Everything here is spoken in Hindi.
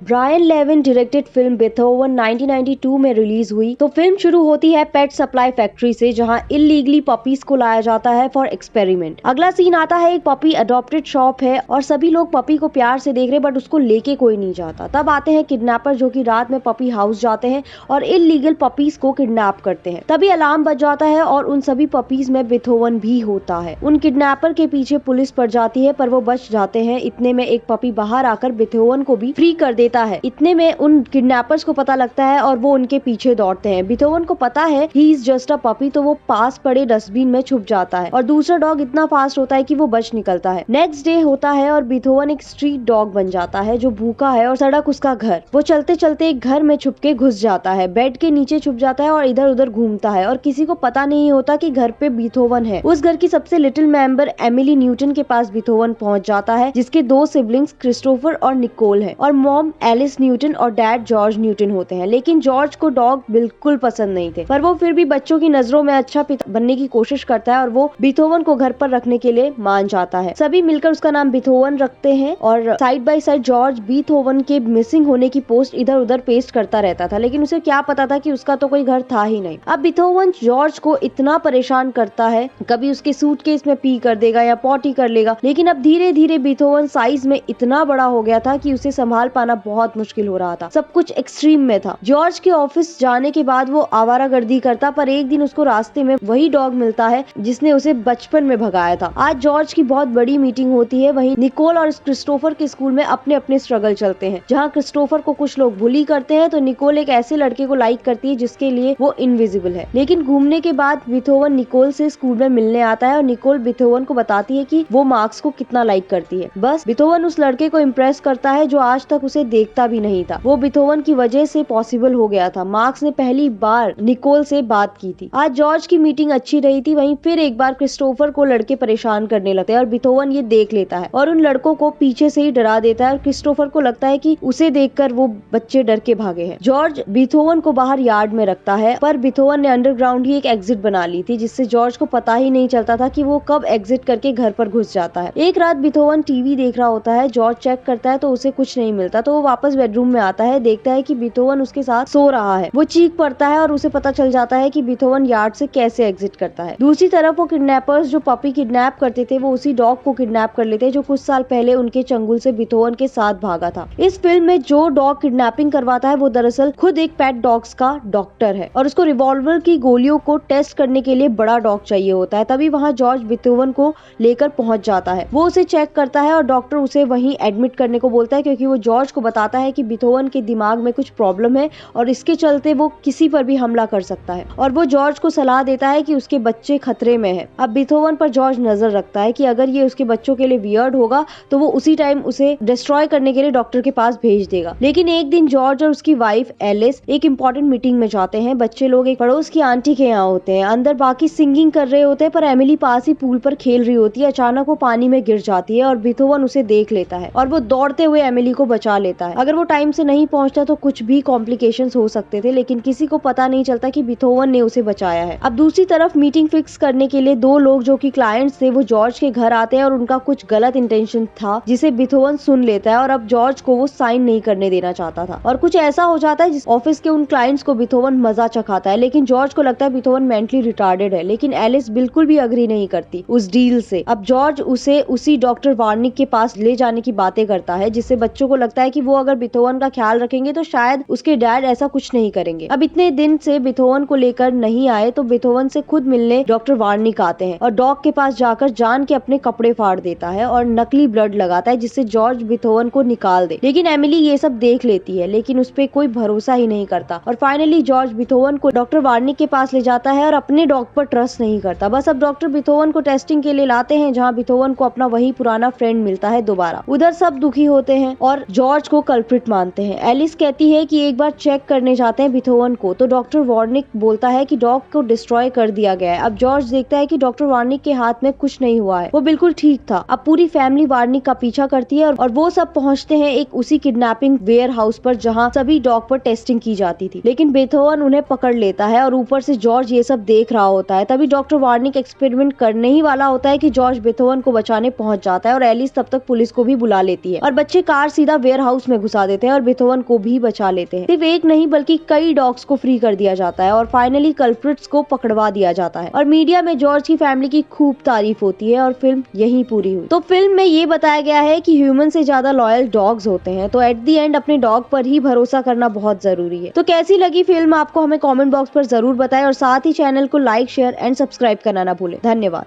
Brian Lewin directed film Beethoven 1992 में रिलीज हुई। तो फिल्म शुरू होती है पेट सप्लाई फैक्ट्री से, जहां इलीगली पपीज को लाया जाता है फॉर एक्सपेरिमेंट। अगला सीन आता है एक पपी अडॉप्टेड शॉप है और सभी लोग पपी को प्यार से देख रहे बट उसको लेके कोई नहीं जाता। तब आते हैं किडनैपर जो कि रात में पपी हाउस जाते हैं और इलीगल पपीज को किडनैप करते हैं। तभी अलार्म बज जाता है और उन सभी पपीज में बेथोवन भी होता है। उन किडनैपर के पीछे पुलिस पड़ जाती है पर वो बच जाते हैं। इतने में एक पपी बाहर आकर बेथोवन को भी फ्री कर देता है। इतने में उन किडनैपर्स को पता लगता है और वो उनके पीछे दौड़ते हैं। बेथोवन को पता है he is just a puppy, तो वो पास पड़े डस्टबिन में छुप जाता है और दूसरा डॉग इतना फास्ट होता है कि वो बच निकलता है। नेक्स्ट डे होता है और बेथोवन एक स्ट्रीट डॉग बन जाता है जो भूखा है और सड़क उसका घर। वो चलते चलते एक घर में छुप के घुस जाता है, बेड के नीचे छुप जाता है और इधर उधर घूमता है और किसी को पता नहीं होता कि घर पे बेथोवन है। उस घर की सबसे लिटिल मेंबर एमिली न्यूटन के पास बेथोवन पहुंच जाता है, जिसके दो सिबलिंग्स क्रिस्टोफर और निकोल है और मॉम एलिस न्यूटन और डैड जॉर्ज न्यूटन होते हैं। लेकिन जॉर्ज को डॉग बिल्कुल पसंद नहीं थे, पर वो फिर भी बच्चों की नजरों में अच्छा पिता बनने की कोशिश करता है और वो बेथोवन को घर पर रखने के लिए मान जाता है। सभी मिलकर उसका नाम बेथोवन रखते हैं और side by side George Beethoven के मिसिंग होने की पोस्ट इधर उधर पेस्ट करता रहता था, लेकिन उसे क्या पता था कि उसका तो कोई घर था ही नहीं। अब बेथोवन जॉर्ज को इतना परेशान करता है, कभी उसके सूटकेस में पी कर देगा या पॉटी कर लेगा, लेकिन अब धीरे धीरे बेथोवन साइज में इतना बड़ा हो गया था कि उसे संभाल पाना बहुत मुश्किल हो रहा था। सब कुछ एक्सट्रीम में था। जॉर्ज के ऑफिस जाने के बाद वो आवारागर्दी करता, पर एक दिन उसको रास्ते में वही डॉग मिलता है जिसने उसे बचपन में भगाया था। आज जॉर्ज की बहुत बड़ी मीटिंग होती है। वहीं निकोल और क्रिस्टोफर के स्कूल में अपने अपने स्ट्रगल चलते हैं। जहाँ क्रिस्टोफर को कुछ लोग बुली करते हैं तो निकोल एक ऐसे लड़के को लाइक करती है जिसके लिए वो इनविजिबल है। लेकिन घूमने के बाद बेथोवन निकोल से स्कूल में मिलने आता है और निकोल बेथोवन को बताती है कि वो मार्क्स को कितना लाइक करती है। बस बेथोवन उस लड़के को इम्प्रेस करता है जो आज तक उसे देखता भी नहीं था। वो बेथोवन की वजह से पॉसिबल हो गया था। मार्क्स ने पहली बार निकोल से बात की थी। आज जॉर्ज की मीटिंग अच्छी रही थी। वहीं फिर एक बार क्रिस्टोफर को लड़के परेशान करने लगते हैं और बेथोवन ये देख लेता है और उन लड़कों को पीछे से ही डरा देता है और क्रिस्टोफर को लगता है कि उसे देखकर वो बच्चे डर के भागे हैं। जॉर्ज बेथोवन को बाहर यार्ड में रखता है, पर बेथोवन ने अंडरग्राउंड ही एक एग्जिट बना ली थी, जिससे जॉर्ज को पता ही नहीं चलता था कि वो कब एग्जिट करके घर पर घुस जाता है। एक रात बेथोवन टीवी देख रहा होता है। जॉर्ज चेक करता है तो उसे कुछ नहीं मिलता, तो वो वापस बेडरूम में आता है, देखता है कि बेथोवन उसके साथ सो रहा है। वो चीख पड़ता है और उसे पता चल जाता है कि बेथोवन यार्ड से कैसे एग्जिट करता है। दूसरी तरफ वो किडनैपर्स जो पपी किडनैप करते थे वो उसी डॉग को किडनैप कर लेते हैं जो कुछ साल पहले उनके चंगुल से बेथोवन के साथ भागा था। इस फिल्म में जो डॉग किडनैपिंग करवाता है वो दरअसल खुद एक पेट डॉग्स का डॉक्टर है और उसको रिवॉल्वर की गोलियों को टेस्ट करने के लिए बड़ा डॉग चाहिए होता है। तभी वहाँ जॉर्ज बेथोवन को लेकर पहुंच जाता है। वो उसे चेक करता है और डॉक्टर उसे वहीं एडमिट करने को बोलता है, क्योंकि वो जॉर्ज को बताता है कि बेथोवन के दिमाग में कुछ प्रॉब्लम है और इसके चलते वो किसी पर भी हमला कर सकता है। और वो जॉर्ज को सलाह देता है कि उसके बच्चे खतरे में है। अब बेथोवन पर जॉर्ज नजर रखता है कि अगर ये उसके बच्चों के लिए वियर्ड होगा तो वो उसी टाइम उसे डिस्ट्रॉय करने के लिए डॉक्टर के पास भेज देगा। लेकिन एक दिन जॉर्ज और उसकी वाइफ एलिस एक इम्पोर्टेंट मीटिंग में जाते हैं। बच्चे लोग एक पड़ोस की आंटी के यहाँ होते हैं। अंदर बाकी सिंगिंग कर रहे होते हैं, पर एमिली पास ही पूल पर खेल रही होती है। अचानक वो पानी में गिर जाती है और बेथोवन उसे देख लेता है और वो दौड़ते हुए एमिली को बचा लेता है। अगर वो टाइम से नहीं पहुंचता तो कुछ भी कॉम्प्लिकेशंस हो सकते थे, लेकिन किसी को पता नहीं चलता कि बेथोवन ने उसे बचाया है। अब दूसरी तरफ मीटिंग फिक्स करने के लिए दो लोग जो कि क्लाइंट्स थे वो जॉर्ज के घर आते हैं और उनका कुछ गलत इंटेंशन था जिसे बेथोवन सुन लेता है और अब जॉर्ज को वो साइन नहीं करने देना चाहता था। और कुछ ऐसा हो जाता है जिस ऑफिस के उन क्लाइंट्स को बेथोवन मजा चखाता है, लेकिन जॉर्ज को लगता है बेथोवन मेंटली रिटार्डेड है। लेकिन एलिस बिल्कुल भी अग्री नहीं करती उस डील से। अब जॉर्ज उसे उसी डॉक्टर वार्निक के पास ले जाने की बातें करता है, जिससे बच्चों को लगता है कि वो अगर बेथोवन का ख्याल रखेंगे तो शायद उसके डैड ऐसा कुछ नहीं करेंगे। अब इतने दिन से बेथोवन को लेकर नहीं आए तो बेथोवन से खुद मिलने डॉक्टर वार्निक आते हैं और डॉग के पास जाकर जान के अपने कपड़े फाड़ देता है और नकली ब्लड लगाता है जिससे जॉर्ज बेथोवन को निकाल दे। लेकिन एमिली ये सब देख लेती है, लेकिन उस पर कोई भरोसा ही नहीं करता और फाइनली जॉर्ज बेथोवन को डॉक्टर वार्निक के पास ले जाता है और अपने डॉग पर ट्रस्ट नहीं करता। बस अब डॉक्टर बेथोवन को टेस्टिंग के लिए लाते हैं, जहाँ बेथोवन को अपना वही पुराना फ्रेंड मिलता है दोबारा। उधर सब दुखी होते हैं और जॉर्ज को कल्प्रिट मानते हैं। एलिस कहती है कि एक बार चेक करने जाते हैं बेथोवन को, तो डॉक्टर वार्निक बोलता है कि डॉग को डिस्ट्रॉय कर दिया गया है। अब जॉर्ज देखता है कि डॉक्टर वार्निक के हाथ में कुछ नहीं हुआ है, वो बिल्कुल ठीक था। अब पूरी फैमिली वार्निक का पीछा करती है और वो सब पहुंचते हैं एक उसी किडनैपिंग वेयर हाउस पर जहाँ सभी डॉग पर टेस्टिंग की जाती थी। लेकिन बेथोवन उन्हें पकड़ लेता है और ऊपर से जॉर्ज ये सब देख रहा होता है। तभी डॉक्टर वार्निक एक्सपेरिमेंट करने ही वाला होता है कि जॉर्ज बेथोवन को बचाने पहुंच जाता है और एलिस तब तक पुलिस को भी बुला लेती है और बच्चे कार सीधा वेयर हाउस में में घुसा देते हैं और बेथोवन को भी बचा लेते हैं। सिर्फ एक नहीं बल्कि कई डॉग्स को फ्री कर दिया जाता है और फाइनली कल्प्रिट्स को पकड़वा दिया जाता है और मीडिया में जॉर्ज की फैमिली की खूब तारीफ होती है और फिल्म यहीं पूरी हुई। तो फिल्म में ये बताया गया है कि ह्यूमन से ज्यादा लॉयल डॉग्स होते हैं, तो एट द एंड अपने डॉग पर ही भरोसा करना बहुत जरूरी है। तो कैसी लगी फिल्म आपको हमें कमेंट बॉक्स पर जरूर बताएं और साथ ही चैनल को लाइक, शेयर एंड सब्सक्राइब करना ना भूलें। धन्यवाद।